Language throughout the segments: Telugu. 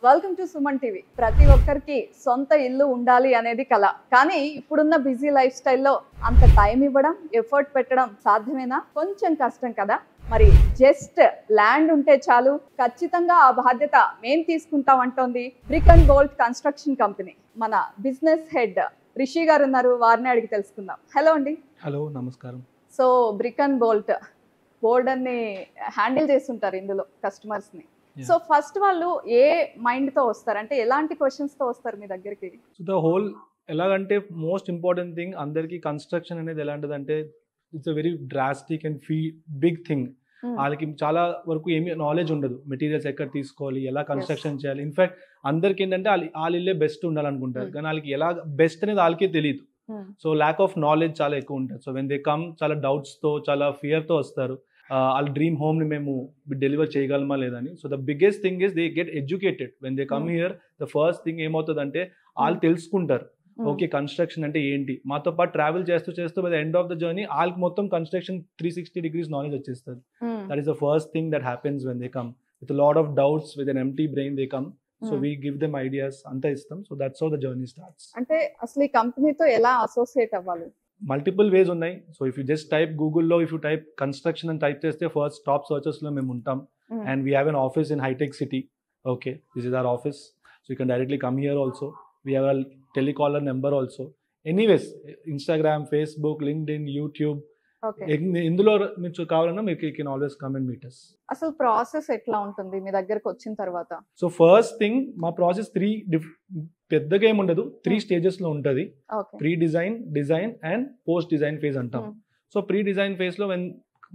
Welcome to Suman TV. ప్రతి ఒక్కరికి సొంత ఇల్లు ఉండాలి అనేది కల. కానీ ఇప్పుడున్న బిజీ లైఫ్ స్టైల్లో అంత టైం ఇవ్వడం, ఎఫర్ట్ పెట్టడం సాధ్యమేనా? కొంచెం కష్టం కదా. మరి జస్ట్ ల్యాండ్ ఉంటే చాలు, ఖచ్చితంగా ఆ బాధ్యత మేం తీసుకుంటాం అంటోంది brick and bolt construction company. మన బిజినెస్ హెడ్ రిషి గారు ఉన్నారు, వారిని అడిగి తెలుసుకుందాం. హలో అండి. హలో, నమస్కారం. సో బ్రిక్ అండ్ బోల్డ్ అన్ని హ్యాండిల్ చేస్తుంటారు ఇందులో కస్టమర్స్ ని. సో ఫస్ట్ వాళ్ళు ఏ మైండ్ తో వస్తారు, అంటే ఎలాంటి క్వశ్చన్స్ తో వస్తారు మీ దగ్గరికి? సో ద హోల్ ఎలాగంటే మోస్ట్ ఇంపార్టెంట్ థింగ్ అందరికి కన్స్ట్రక్షన్ అనేది ఎలాంటిదంటే it's a very drastic and big thing. వాళ్ళకి చాలా వరకు ఏమి నాలెడ్జ్ ఉండదు, మెటీరియల్స్ ఎక్కడ తీసుకోవాలి, ఎలా కన్స్ట్రక్షన్ చేయాలి. ఇన్ఫాక్ట్ అందరికి ఏంటంటే వాళ్ళ ఇల్లే బెస్ట్ ఉండాలనుకుంటారు, కానీ వాళ్ళకి ఎలా బెస్ట్ అనేది వాళ్ళకే తెలియదు. సో ల్యాక్ ఆఫ్ నాలెడ్జ్ చాలా ఎక్కువ ఉంటుంది. సో వెన్ దే కమ్ చాలా డౌట్స్తో, చాలా ఫియర్తో వస్తారు. వాళ్ళ డ్రీమ్ హోమ్ని మేము డెలివర్ చేయగలమా లేదని. So the biggest thing is they get educated when they come here. The first thing ఏమవుతుందంటే వాళ్ళు తెలుసుకుంటారు, ఓకే కన్స్ట్రక్షన్ అంటే ఏంటి. మాతో పాటు ట్రావెల్ చేస్తూ by the end of the journey వాళ్ళకి మొత్తం కన్స్ట్రక్షన్ 360 degrees నాలెడ్జ్ వచ్చేస్తుంది. That is the first thing that happens when they come with lot of doubts, with an empty brain they come. So we give them ideas, అంతా ఇస్తాం. So that's how the journey starts. అంటే అసలు ఈ కంపెనీతో ఎలా అసోసియేట్ అవ్వాలి? మల్టిపుల్ వేస్ ఉన్నాయి. So if you just type గూగుల్లో, ఇఫ్ యూ టైప్ కన్స్ట్రక్షన్ అని టైప్ చేస్తే ఫస్ట్ టాప్ సర్చెస్లో మేము ఉంటాం. And we have an office in Hitec City. Okay, this is our office. So you can directly come here also. We have a telecaller number also. Anyways, Instagram, Facebook, LinkedIn, YouTube, ఇందులో మీకు కావాలన్నా మీకు can always come and meet us. అసలు ప్రాసెస్ ఎట్లా ఉంటుంది మీ దగ్గరకు వచ్చిన తర్వాత? సో ఫస్ట్ థింగ్, మా ప్రాసెస్ పెద్దగా ఏమి ఉండదు, 3 stages లో ఉంటుంది. Pre design, design and post design phase అంటాం. సో ప్రీ డిజైన్ ఫేజ్ లో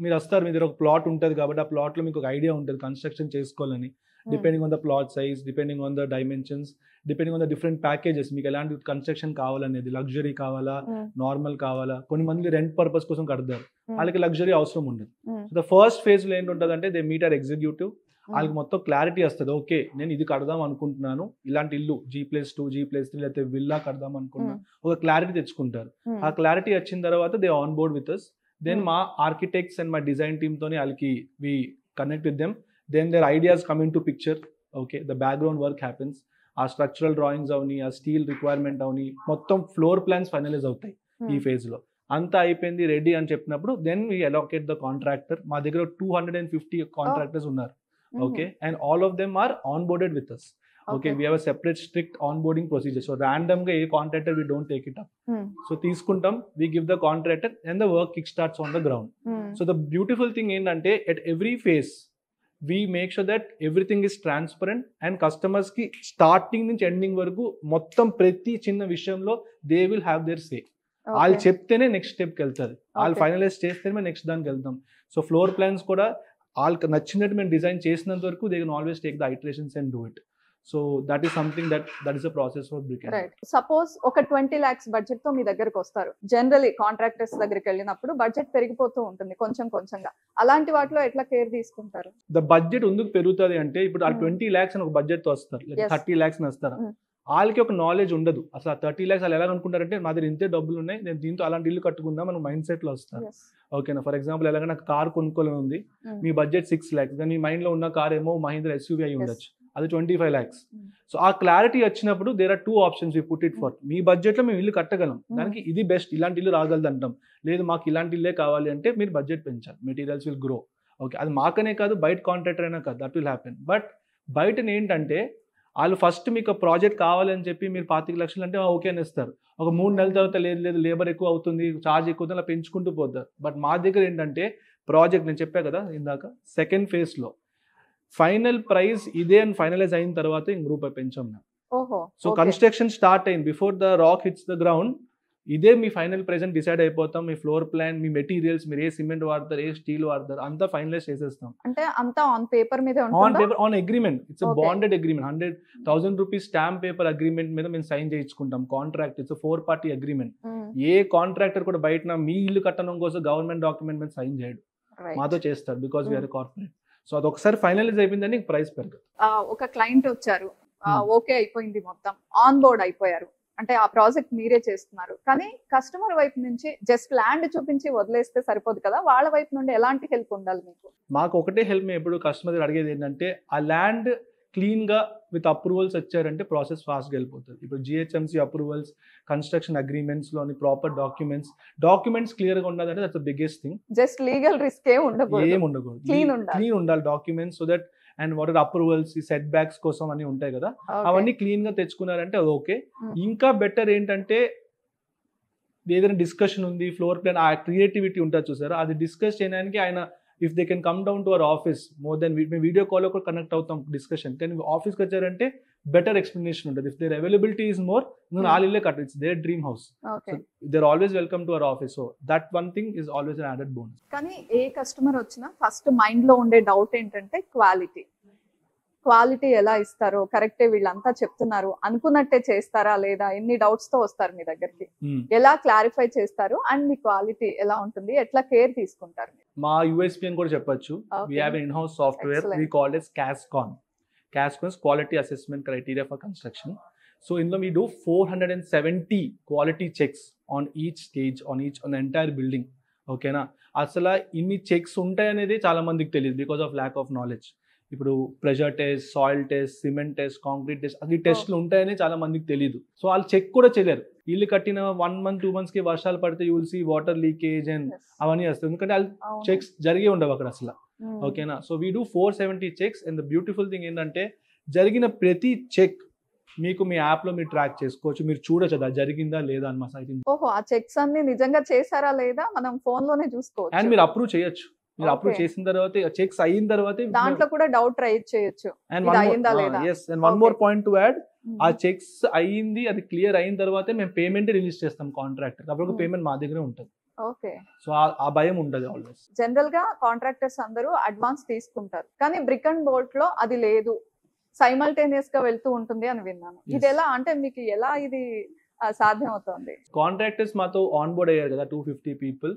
మీరు వస్తారు, మీ దగ్గర ఒక ప్లాట్ ఉంటుంది కాబట్టి ఆ ప్లాట్ లో మీకు ఒక ఐడియా ఉంటుంది కన్స్ట్రక్షన్ చేసుకోవాలని. Depending on the plot size, depending on the dimensions, depending on the different packages, మీకు ఎలాంటి కన్స్ట్రక్షన్ కావాలనేది, లగ్జరీ కావాలా, నార్మల్ కావాలా. కొన్ని మంది రెంట్ పర్పస్ కోసం కడతారు, వాళ్ళకి లగ్జరీ అవసరం ఉండదు. ద ఫస్ట్ ఫేజ్ లో ఏంటి అంటే దే మీట్ ఆర్ ఎగ్జిక్యూటివ్. వాళ్ళకి మొత్తం క్లారిటీ వస్తుంది, ఓకే నేను ఇది కడదాం అనుకుంటున్నాను, ఇలాంటి ఇల్లు G+2, G+3 లేకపోతే విల్లా కడదాం అనుకుంటున్నాను, ఒక క్లారిటీ తెచ్చుకుంటారు. ఆ క్లారిటీ వచ్చిన తర్వాత they on board with us. Then మా ఆర్కిటెక్ట్స్ అండ్ మా డిజైన్ టీమ్ తోని వాళ్ళకి we connect with them. Then their ideas come into picture. Okay, the background work happens. ఆ స్ట్రక్చరల్ డ్రాయింగ్స్ అవని, ఆ స్టీల్ రిక్వైర్మెంట్ అవని, మొత్తం ఫ్లోర్ ప్లాన్స్ ఫైనలైజ్ అవుతాయి ఈ ఫేజ్ లో. అంతా అయిపోయింది, రెడీ అని చెప్పినప్పుడు then we allocate the contractor. మా దగ్గర 250 కాంట్రాక్టర్స్ ఉన్నారు. Okay, and all of them are onboarded with us. Okay, we have a separate strict onboarding procedure. So random ga a contractor we don't take it up. So తీసుకుంటాం, we give the contractor and the work kick starts on the ground. So the beautiful thing ఏంటంటే at every phase we make sure that everything is transparent and customers కి starting నుంచి ending వరకు మొత్తం ప్రతి చిన్న విషయంలో they will have their say. వాళ్ళు చెప్తేనే నెక్స్ట్ స్టెప్కి వెళ్తుంది, వాళ్ళు ఫైనలైజ్ చేస్తేనే నెక్స్ట్ దానికి వెళ్తాం. సో ఫ్లోర్ ప్లాన్స్ కూడా వాళ్ళకి నచ్చినట్టు మేము డిజైన్ చేసినంత వరకు they can always take the iterations and do it. So that is something that is a process for brick. Right. Suppose ఒక 20 lakhs బడ్జెట్ తో మీ దగ్గరకు వస్తారు. జనరల్లీ కాంట్రాక్టర్స్ దగ్గరికి వెళ్ళినప్పుడు బడ్జెట్ పెరిగిపోతూ ఉంటుంది కొంచెం కొంచెంగా. అలాంటి వాటిలో ఎట్లా కేర్ తీసుకుంటారు? ద బడ్జెట్ ఎందుకు పెరుగుతుంది అంటే, ఇప్పుడు ఆ 20 lakhs అని ఒక బడ్జెట్ తో వస్తారు, లేదా 30 lakhs అని వస్తారు. వాళ్ళకి ఒక నాలెడ్జ్ ఉండదు అసలు. ఆ 30 lakhs వాళ్ళు ఎలా అనుకుంటారంటే మా దగ్గర ఇంతే డబ్బులు ఉన్నాయి, నేను దీంతో అలాంటి ఇల్లు కట్టుకుందాం మన మైండ్ సెట్ లో వస్తారు. ఓకేనా, ఫర్ ఎగ్జాంపుల్ ఎలాగ నాకు కార్ కొనుక్కోవాలని ఉంది, మీ బడ్జెట్ 6 lakhs, కానీ మీ మైండ్ లో ఉన్న కార్ ఏమో మహీంద్రా SUV అయి ఉండొచ్చు, అది 25 lakhs. సో ఆ క్లారిటీ వచ్చినప్పుడు there are 2 options we put it for. మీ బడ్జెట్ లో మేము ఇల్లు కట్టగలం, దానికి ఇది బెస్ట్, ఇలాంటి ఇల్లు రాగలదు అంటాం. లేదు మాకు ఇలాంటి ఇల్లే కావాలి అంటే మీరు బడ్జెట్ పెంచాలి, మెటీరియల్స్ విల్ గ్రో. ఓకే, అది మాకనే కాదు, బయట కాంట్రాక్టర్ అయినా కాదు, దట్ విల్ హ్యాపెన్. బట్ బయట ఏంటంటే వాళ్ళు ఫస్ట్ మీకు ప్రాజెక్ట్ కావాలని చెప్పి మీరు 25 lakhs అంటే ఓకే అని ఇస్తారు. ఒక 3 నెలల తర్వాత లేదు లేబర్ ఎక్కువ అవుతుంది, ఛార్జ్ ఎక్కువ అవుతుంది, అలా పెంచుకుంటూ పోతారు. బట్ మా దగ్గర ఏంటంటే ప్రాజెక్ట్ నేను చెప్పా కదా ఇందాక, సెకండ్ ఫేజ్ లో ఫైనల్ ప్రైస్ ఇదే అని ఫైనలైజ్ అయిన తర్వాత ఇంక రూపాయి పెంచాం. సో కన్స్ట్రక్షన్ స్టార్ట్ అయింది, before the rock hits the ground ఇదే మీ ఫైనల్ ప్రైస్ అని డిసైడ్ అయిపోతాం. మీ ఫ్లోర్ ప్లాన్, మీ మెటీరియల్స్, మీరు ఏ సిమెంట్ వాడతారు, ఏ స్టీల్ వాడతారు, అంతా ఫైనలైజ్ చేసేస్తాం. అంటే అంతా ఆన్ పేపర్ మీద on paper, on agreement. It's a bonded agreement. 100,000 rupees stamp paper agreement మీద మేము సైన్ చేయించుకుంటాం. Contract, it's 4-party agreement. ఏ కాంట్రాక్టర్ కూడా బయట మీ ఇల్లు కట్టడం కోసం గవర్నమెంట్ డాక్యుమెంట్ మీద సైన్ చేయడు, మాతో చేస్తారు, బికాస్ వీఆర్ కార్పొరేట్. సో అది ఒకసారి ఫైనలైజ్ అయిపోయిందని ప్రైస్ పెరగదు. ఒక క్లయింట్ వచ్చారు, ఓకే అయిపోయింది, మొత్తం ఆన్ బోర్డ్ అయిపోయారు, అంటే ఆ ప్రాజెక్ట్ మీరే చేస్తున్నారు, కానీ కస్టమర్ వైపు నుంచి జస్ట్ ల్యాండ్ చూపించి వదిలేస్తే సరిపోదు కదా, వాళ్ళ వైపు నుండి ఎలాంటి హెల్ప్ ఉండాలి మీకు? మాకు ఒకటే హెల్ప్. మేము ఎప్పుడు కస్టమర్ అడిగేది ఏంటంటే, ఆ ల్యాండ్ క్లీన్ గా విత్ అప్రూవల్స్ వచ్చారంటే ప్రాసెస్ ఫాస్ట్ గా వెళ్ళిపోతుంది. ఇప్పుడు జిహెచ్ఎంసీ అప్రూవల్స్, కన్స్ట్రక్షన్ అగ్రిమెంట్స్ లోని ప్రాపర్ డాక్యుమెంట్స్ క్లియర్ గా ఉండాలంటే that's the biggest thing. Just legal risk ఏం ఉండకూడదు, క్లీన్ ఉండాలి documents. So that and what are approvals, ఈ సెట్ బ్యాక్స్ కోసం అన్ని ఉంటాయి కదా, అవన్నీ క్లీన్ గా తెచ్చుకున్నారంటే అది ఓకే. ఇంకా బెటర్ ఏంటంటే ఏదైనా డిస్కషన్ ఉంది, ఫ్లోర్ ప్లాన్, ఆ క్రియేటివిటీ ఉంటుంది చూసారా, అది డిస్కస్ చేయడానికి ఆయన if they can come down to our office more then మేము వీడియో కాల్ కూడా కనెక్ట్ అవుతాం డిస్కషన్, కానీ ఆఫీస్కి వచ్చారంటే బెటర్ ఎక్స్ప్లెనేషన్ ఉంటుంది. If their availability is more, వాళ్ళే cut, it's their dream house, they're always welcome to our office. So that one thing is always an added bonus. కానీ ఏ కస్టమర్ వచ్చినా ఫస్ట్ మైండ్ లో ఉండే డౌట్ ఏంటంటే క్వాలిటీ ఎలా ఇస్తారో, కరెక్టే వీళ్ళంతా చెప్తున్నారు అనుకున్నట్టే చేస్తారా లేదా, ఎన్ని డౌట్స్ తో వస్తారు మీ దగ్గరికి, ఎలా క్లారిఫై చేస్తారు, అండ్ మీ క్వాలిటీ ఎలా ఉంటుంది, ఎట్లా కేర్ తీసుకుంటారు? మా యూఎస్పీ అని కూడా చెప్పొచ్చు. We have an in-house software, we call it CASCON. CASCON quality assessment criteria for construction. So ఇందులో we do 470 quality checks on each stage, on the entire building. ఓకేనా, అసలు ఇన్ని చెక్స్ ఉంటాయి అనేది చాలా మందికి తెలియదు because of lack of knowledge. ఇప్పుడు pressure test, soil test, cement test, concrete test, అది టెస్ట్లు ఉంటాయని చాలా మందికి తెలియదు. సో వాళ్ళు చెక్ కూడా చేయలేరు. ఇల్లు కట్టిన 1 month 2 months కి వర్షాలు పడితే you will see water leakage and అవన్నీ వస్తాయి, ఎందుకంటే వాళ్ళు చెక్స్ జరిగే ఉండవు అక్కడ అసలు. ఓకేనా, so we do 470 checks. And the beautiful thing ఏంటంటే జరిగిన ప్రతి చెక్ మీకు మీ యాప్ లో మీరు ట్రాక్ చేసుకోవచ్చు, మీరు చూడొచ్చు అది జరిగిందా లేదా అని మా సైట్. ఓహో, ఆ చెక్స్ అన్ని నిజంగా చేశారా లేదా మనం ఫోన్ లోనే చూసుకోవచ్చు. అండ్ మీరు అప్రూవ్ చేయొచ్చు. మీరు అప్రూవ్ చేసిన తర్వాత, చెక్స్ అయిన తర్వాత దాంట్లో కూడా డౌట్ రైజ్ చేయొచ్చు. And one more point to add, ఆ చెక్స్ అయ్యింది, అది క్లియర్ అయిన తర్వాతే మేము పేమెంట్ రిలీజ్ చేస్తాం కాంట్రాక్టర్. అప్పుడు పేమెంట్ మా దగ్గరే ఉంటుంది. ఓకే, సో ఆ భయం ఉండదు ఆల్వేస్. జనరల్ గా కాంట్రాక్టర్స్ అందరూ అడ్వాన్స్ తీసుకుంటారు, కానీ బ్రిక్ అండ్ బోల్ట్ లో అది లేదు, సైమల్టేనియస్ గా వెళ్తూ ఉంటుంది అని విన్నాను. ఇది ఎలా, అంటే మీకు ఎలా ఇది సాధ్యం అవుతుంది? కాంట్రాక్టర్స్ మాతో ఆన్ బోర్డ్ అయ్యారు కదా 250 పీపుల్.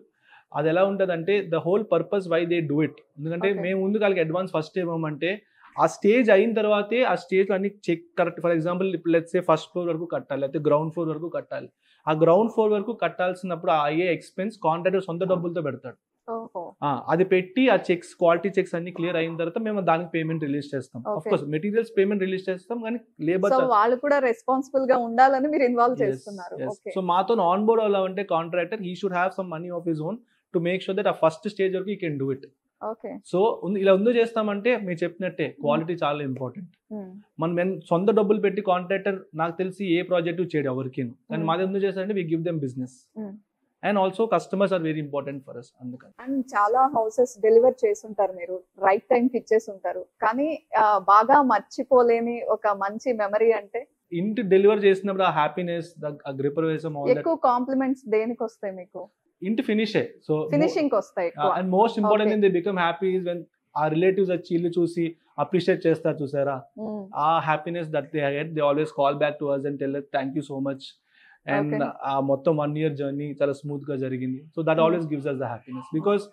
అది ఎలా ఉంటుంది అంటే the whole purpose why they do it. ఎందుకంటే మేము ముందు వాళ్ళకి అడ్వాన్స్ ఫస్ట్ ఇవ్వమంటే ఆ స్టేజ్ అయిన తర్వాతే ఆ స్టేజ్ అన్ని check correct. For example let's say first floor వరకు కట్టాలి, లేకపోతే గ్రౌండ్ ఫ్లోర్ వరకు కట్టాలి. ఆ గ్రౌండ్ ఫ్లోర్ వరకు కట్టాల్సినప్పుడు ఆ అయ్యే ఎక్స్పెన్స్ కాంట్రాక్టర్ సొంత డబ్బులతో పెడతాడు. అది పెట్టి ఆ చెక్స్, క్వాలిటీ చెక్స్ అన్ని క్లియర్ అయిన తర్వాత మేము దానికి పేమెంట్ రిలీజ్ చేస్తాం. Of course materials payment release చేస్తాం, కానీ లేబర్ వాళ్ళు కూడా రెస్పాన్సిబుల్ గా ఉండాలని మీరు ఇన్వాల్వ్ చేస్తున్నారు. సో మాతో ఆన్ బోర్డ్ అవ్వాలంటే contractor he should have some money of his own to make sure that ఆ ఫస్ట్ స్టేజ్ వరకు you can do it. So ఇలా ఎందుకు చేస్తామంటే మీరు చెప్పినట్టే క్వాలిటీ చాలా ఇంపార్టెంట్. మనం సొంత డబ్బులు పెట్టి కాంట్రాక్టర్ నాకు తెలిసి ఏ ప్రాజెక్టు చేయడు ఎవరికి, కానీ మాది ఎందుకు చేస్తారంటే we give them business. And also customers are very important for us. అందుకని అండ్ చాలా హౌసెస్ డెలివర్ చేస్తుంటారు, మీరు రైట్ టైం కి ఇచ్చేస్తుంటారు, కానీ బాగా మర్చిపోలేని ఒక మంచి మెమరీ అంటే ఇంటి డెలివర్ చేసినప్పుడు ఆ హ్యాపీనెస్, ఆ గృహప్రవేశం, ఎక్కువ కాంప్లిమెంట్స్ దేనికి వస్తాయి మీకు? ఇంటి ఫినిషే. సో ఫినిషింగ్ వస్తాయి. And most important thing they become happy is when ఆ రిలేటివ్స్ వచ్చి ఇల్లు చూసి అప్రిషియేట్ చేస్తారు చూసారా, ఆ happiness that they get, they always call back to us and tell us thank you so much. And ఆ మొత్తం 1 year జర్నీ చాలా స్మూత్ గా జరిగింది. So that always gives us the happiness because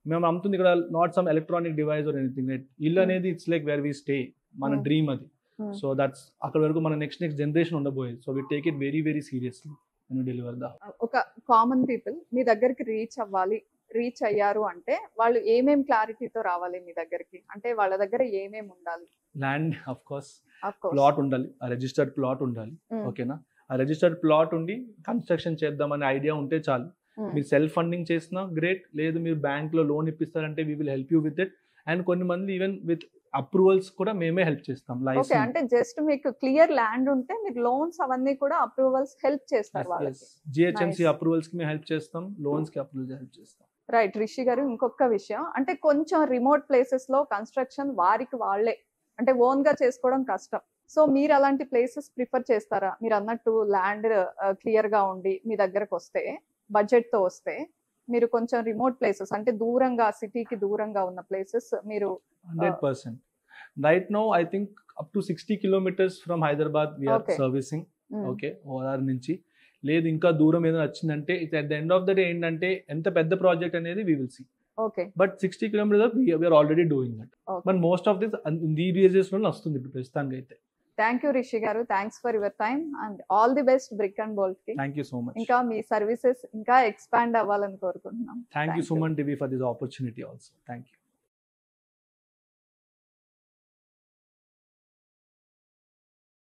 మేము అమ్ముతుంది ఇక్కడ not some electronic device or anything. ఇల్లు అనేది it's like where we stay, మన డ్రీమ్ అది. సో దట్స్ అక్కడ వరకు మన నెక్స్ట్ జనరేషన్ ఉండబోయేది. So we take it very very seriously. ఒక కామన్ పీపుల్ మీ దగ్గరికి రీచ్ అయ్యారు అంటే వాళ్ళు ఏమేం క్లారిటీతో రావాలి మీ దగ్గరికి, అంటే వాళ్ళ దగ్గర ఏమేమి ఉండాలి? ల్యాండ్ ఆఫ్ కోర్స్, ప్లాట్ ఉండాలి, ఆ రిజిస్టర్డ్ ప్లాట్ ఉండాలి. ఓకేనా, ఆ రిజిస్టర్డ్ ప్లాట్ ఉండి కన్స్ట్రక్షన్ చేద్దామనే ఐడియా ఉంటే చాలు. మీరు సెల్ఫ్ ఫండింగ్ చేసినా గ్రేట్, లేదు మీరు బ్యాంక్ లో లోన్ ఇప్పిస్తారంటే we will help you with it. And కొన్ని మంది ఈవెన్ విత్ అప్రూవల్స్ కూడా మేమే హెల్ప్ చేస్తాం. ఓకే, అంటే జస్ట్ మీకు క్లియర్ ల్యాండ్ ఉంటే మీరు లోన్స్ అవన్నీ కూడా అప్రూవల్స్ హెల్ప్ చేస్తారు వాళ్ళకి. జిహెచ్ఎంసీ అప్రూవల్స్ కి మేము హెల్ప్ చేస్తాం, లోన్స్ కి అప్రూవల్స్ హెల్ప్ చేస్తాం. రైట్ రిషి గారు, ఇంకొక విషయం అంటే కొంచెం రిమోట్ ప్లేసెస్ లో కన్స్ట్రక్షన్ వారికి వాళ్ళే అంటే ఓన్ గా చేసుకోవడం కష్టం. సో మీరు అలాంటి ప్లేసెస్ ప్రిఫర్ చేస్తారా? మీరు అన్నట్టు ల్యాండ్ క్లియర్ గా ఉండి మీ దగ్గరకు వస్తే, బడ్జెట్ తో వస్తే, మీరు కొంచెం రిమోట్ ప్లేసెస్ అంటే దూరంగా, సిటీకి దూరంగా ఉన్న ప్లేసెస్ మీరు 100%. Right now, I think up to 60 kilometers from Hyderabad we are servicing. Okay, ORR నుంచి. లేదు ఇంకా దూరం ఏదైనా వచ్చిందంటే at the end of the day ఏంటంటే ఎంత పెద్ద ప్రాజెక్ట్ అనేది we will see. Okay. But 60 kilometers we are already doing that. But most of this ఈ villages లో వస్తుంది ఇప్పుడు ప్రస్తుతానికి అయితే. Thank you Rishi garu, thanks for your time and all the best brick and bolt కి. Thank you so much. ఇంకా మీ సర్వీసెస్ ఇంకా ఎక్స్పాండ్ అవ్వాలని కోరుకుంటున్నాం. Thank you Suman TV for this opportunity also. Thank you.